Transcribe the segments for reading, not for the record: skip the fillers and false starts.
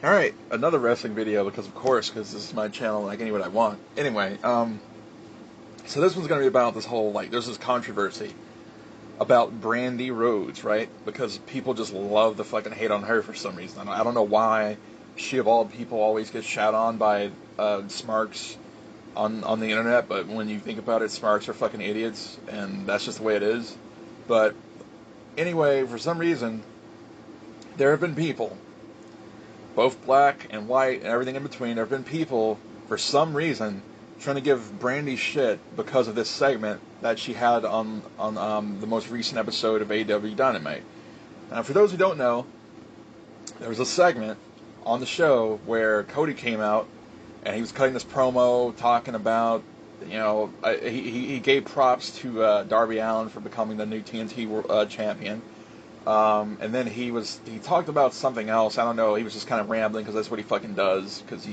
Alright, another wrestling video because this is my channel and I can do what I want. Anyway, so this one's gonna be about this whole, there's this controversy about Brandi Rhodes, right? Because people just love the fucking hate on her for some reason. I don't know why she of all people always gets shat on by smarks on the internet, but when you think about it, smarks are fucking idiots, and that's just the way it is. But anyway, for some reason, there have been people, both black and white and everything in between, there have been people, for some reason, trying to give Brandi shit because of this segment that she had on the most recent episode of AEW Dynamite. Now, for those who don't know, there was a segment on the show where Cody came out and he was cutting this promo talking about, he gave props to Darby Allin for becoming the new TNT champion. And then he talked about something else. I don't know. He was just kind of rambling because that's what he fucking does. Because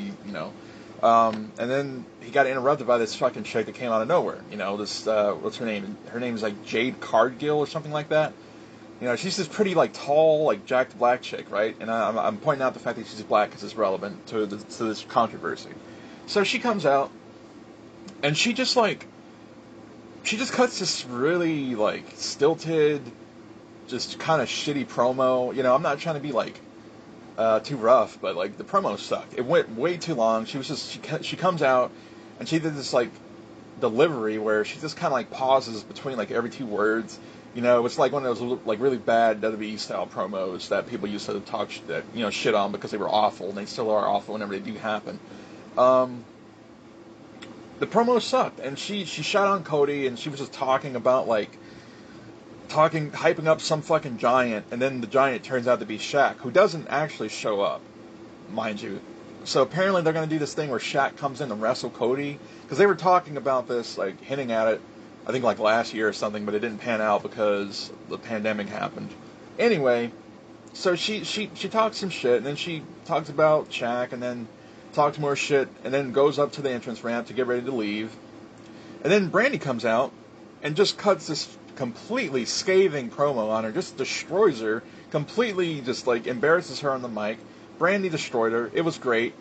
and then he got interrupted by this fucking chick that came out of nowhere. This, what's her name? Her name is Jade Cargill or something like that. She's this pretty, tall, jacked black chick, right? And I'm pointing out the fact that she's black because it's relevant to this controversy. So she comes out, and she just cuts this really, stilted, just kind of shitty promo. I'm not trying to be, too rough, but, the promo sucked. It went way too long. She comes out, and she did this, delivery where she just kind of, pauses between, every two words. It's like one of those, really bad WWE style promos that people used to talk, shit on because they were awful, and they still are awful whenever they do happen. The promo sucked, and she shot on Cody, and she was just talking about, hyping up some fucking giant, and then the giant turns out to be Shaq, who doesn't actually show up, mind you. So apparently they're going to do this thing where Shaq comes in and wrestle Cody, because they were talking about this, hinting at it, I think last year or something, but it didn't pan out because the pandemic happened. Anyway, so she talks some shit, and then she talks about Shaq, and then talks more shit, and then goes up to the entrance ramp to get ready to leave. And then Brandi comes out and just cuts this completely scathing promo on her, just destroys her, completely just embarrasses her on the mic. Brandi destroyed her. It was great.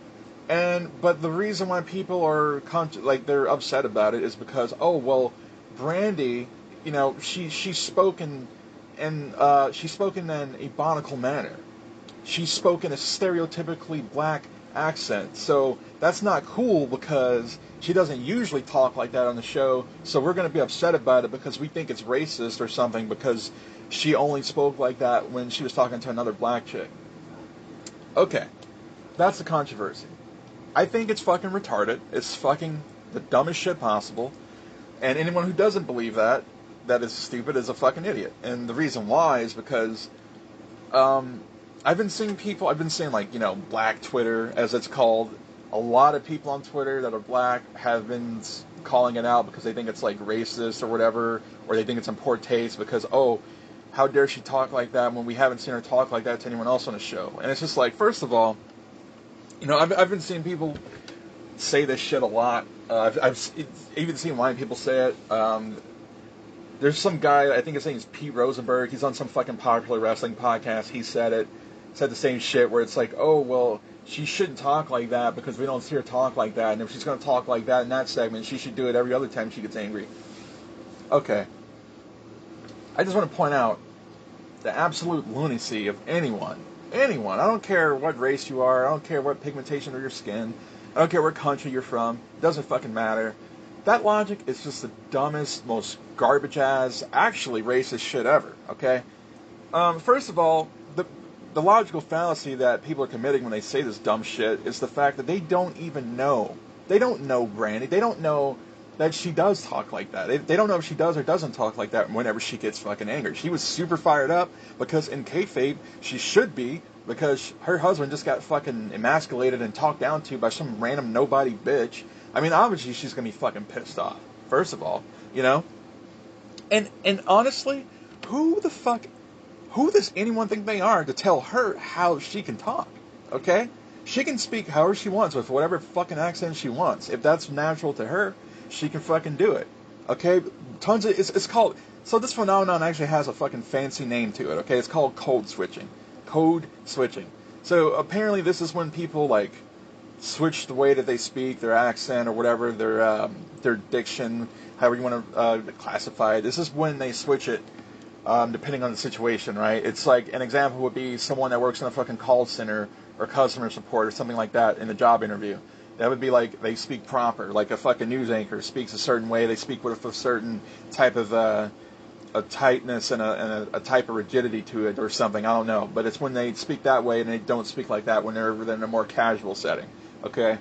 But the reason why people are they're upset about it is because, Brandi, she spoke in an ebonical manner. She spoke in a stereotypically black accent. So that's not cool because she doesn't usually talk like that on the show. So we're going to be upset about it because we think it's racist or something because she only spoke like that when she was talking to another black chick. Okay, that's the controversy. I think it's fucking retarded. It's fucking the dumbest shit possible. And anyone who doesn't believe that is stupid, is a fucking idiot. And the reason why is because I've been seeing Black Twitter, as it's called. A lot of people on Twitter that are black have been calling it out because they think it's racist or whatever, or they think it's in poor taste because, how dare she talk like that when we haven't seen her talk like that to anyone else on the show. And it's just first of all, I've been seeing people say this shit a lot. I've even seen white people say it. There's some guy, I think his name is Pete Rosenberg. He's on some fucking popular wrestling podcast. He said it. Said the same shit where it's she shouldn't talk like that because we don't see her talk like that. And if she's going to talk like that in that segment, she should do it every other time she gets angry. Okay. I just want to point out the absolute lunacy of anyone. Anyone. I don't care what race you are. I don't care what pigmentation of your skin. I don't care what country you're from. It doesn't fucking matter. That logic is just the dumbest, most garbage-ass, actually racist shit ever, okay? First of all, the logical fallacy that people are committing when they say this dumb shit is the fact that they don't even know. They don't know Brandi. They don't know that she does talk like that. They don't know if she does or doesn't talk like that whenever she gets fucking angry. She was super fired up because in kayfabe, she should be, because her husband just got fucking emasculated and talked down to by some random nobody bitch. I mean, obviously she's gonna be fucking pissed off, first of all, And honestly, who does anyone think they are to tell her how she can talk, okay? She can speak however she wants with whatever fucking accent she wants. If that's natural to her, she can fucking do it, okay? It's called, so this phenomenon actually has a fucking fancy name to it, okay? It's called code switching. Code switching. So apparently this is when people like switch the way that they speak, their accent or whatever, their diction, however you want to classify it. This is when they switch it, depending on the situation, right? It's like an example would be someone that works in a fucking call center or customer support or something like that in a job interview. That would be like they speak proper, like a fucking news anchor speaks a certain way. They speak with a certain type of a tightness and a type of rigidity to it or something. I don't know, but it's when they speak that way and they don't speak like that when they're in a more casual setting. Okay.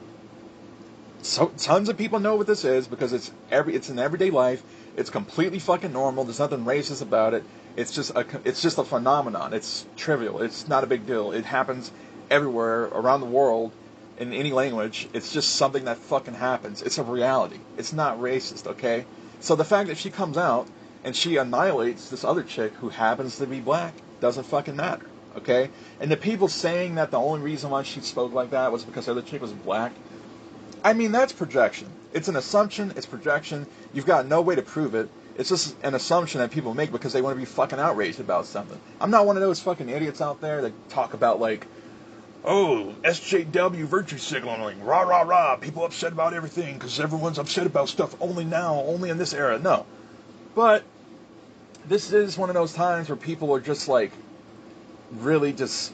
So tons of people know what this is because it's in everyday life. It's completely fucking normal. There's nothing racist about it. It's just a phenomenon. It's trivial. It's not a big deal. It happens everywhere around the world in any language. It's just something that fucking happens. It's a reality. It's not racist, okay? So the fact that she comes out and she annihilates this other chick who happens to be black doesn't fucking matter, okay? And the people saying that the only reason why she spoke like that was because the other chick was black, I mean, that's projection. It's an assumption. It's projection. You've got no way to prove it. It's just an assumption that people make because they want to be fucking outraged about something. I'm not one of those fucking idiots out there that talk about like, oh, SJW virtue signaling, rah, rah, rah, people upset about everything because everyone's upset about stuff only now, only in this era. No. But this is one of those times where people are just like really just,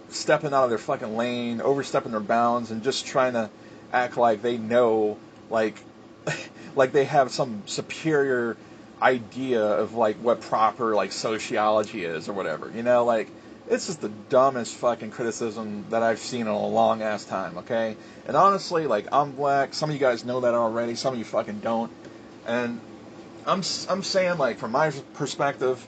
stepping out of their fucking lane, overstepping their bounds, and just trying to act like they know, like they have some superior idea of like what proper like sociology is or whatever. Like it's just the dumbest fucking criticism that I've seen in a long ass time. Okay, and honestly, like I'm black. Some of you guys know that already. Some of you fucking don't. And I'm saying like from my perspective,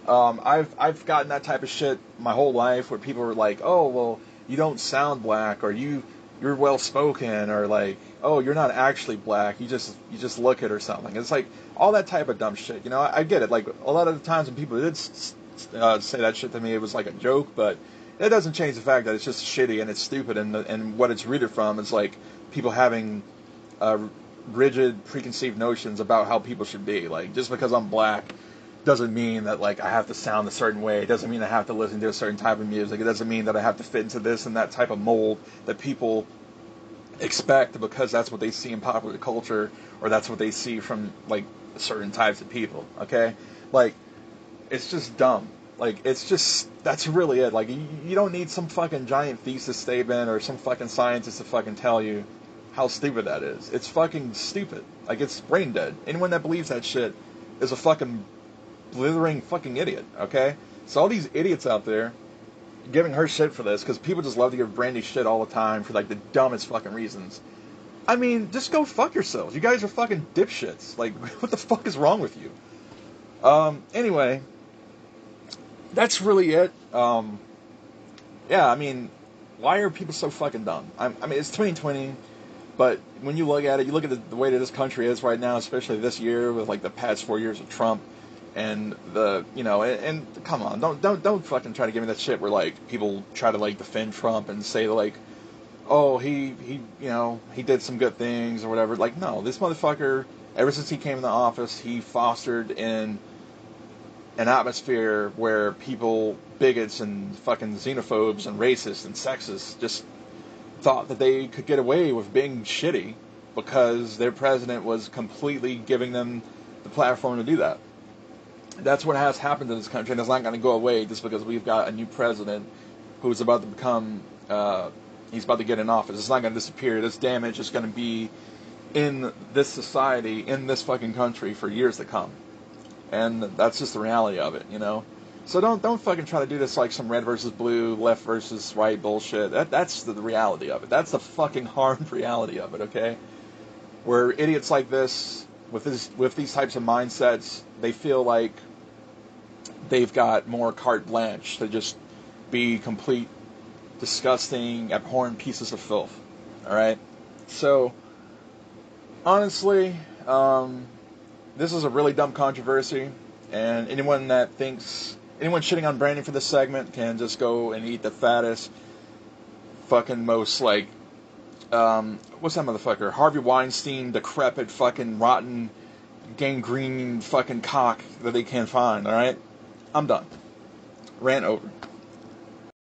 I've gotten that type of shit my whole life where people are like, oh well, you don't sound black, or you're well spoken, or like, oh, you're not actually black, you just look it or something. It's like all that type of dumb shit. I get it. Like a lot of the times when people did say that shit to me, it was like a joke, but it doesn't change the fact that it's just shitty and it's stupid, and what it's rooted from is like people having rigid preconceived notions about how people should be. Like just because I'm black doesn't mean that like I have to sound a certain way. It doesn't mean I have to listen to a certain type of music. It doesn't mean that I have to fit into this and that type of mold that people expect because that's what they see in popular culture, or that's what they see from like certain types of people. Okay, like it's just dumb. Like it's just, that's really it. Like you don't need some fucking giant thesis statement or some fucking scientist to fucking tell you how stupid that is. It's fucking stupid. Like it's brain dead. Anyone that believes that shit is a fucking blithering fucking idiot, okay? So all these idiots out there giving her shit for this, because people just love to give Brandi shit all the time for like the dumbest fucking reasons. I mean, just go fuck yourselves. You guys are fucking dipshits. Like, what the fuck is wrong with you? Anyway, that's really it. Yeah, I mean, why are people so fucking dumb? I mean, it's 2020, but when you look at it, you look at the way that this country is right now, especially this year with like the past 4 years of Trump. And and come on, don't fucking try to give me that shit where like people try to like defend Trump and say like, oh he did some good things or whatever. Like no, this motherfucker, ever since he came in the office, he fostered in an atmosphere where people, bigots and fucking xenophobes and racists and sexists, just thought that they could get away with being shitty because their president was completely giving them the platform to do that. That's what has happened in this country, and it's not going to go away just because we've got a new president who's about to become, he's about to get in office. It's not going to disappear. This damage is going to be in this society, in this fucking country for years to come. And that's just the reality of it, So don't fucking try to do this like some red versus blue, left versus right bullshit. That's the reality of it. That's the fucking hard reality of it, okay? Where idiots like this, with these types of mindsets, they feel like they've got more carte blanche to just be complete, disgusting, abhorrent pieces of filth. Alright? So, honestly, this is a really dumb controversy, and anyone shitting on Brandi for this segment can just go and eat the fattest, fucking most, like, what's that motherfucker? Harvey Weinstein, decrepit, fucking rotten, gangrene fucking cock that they can find, alright? I'm done. Rant over.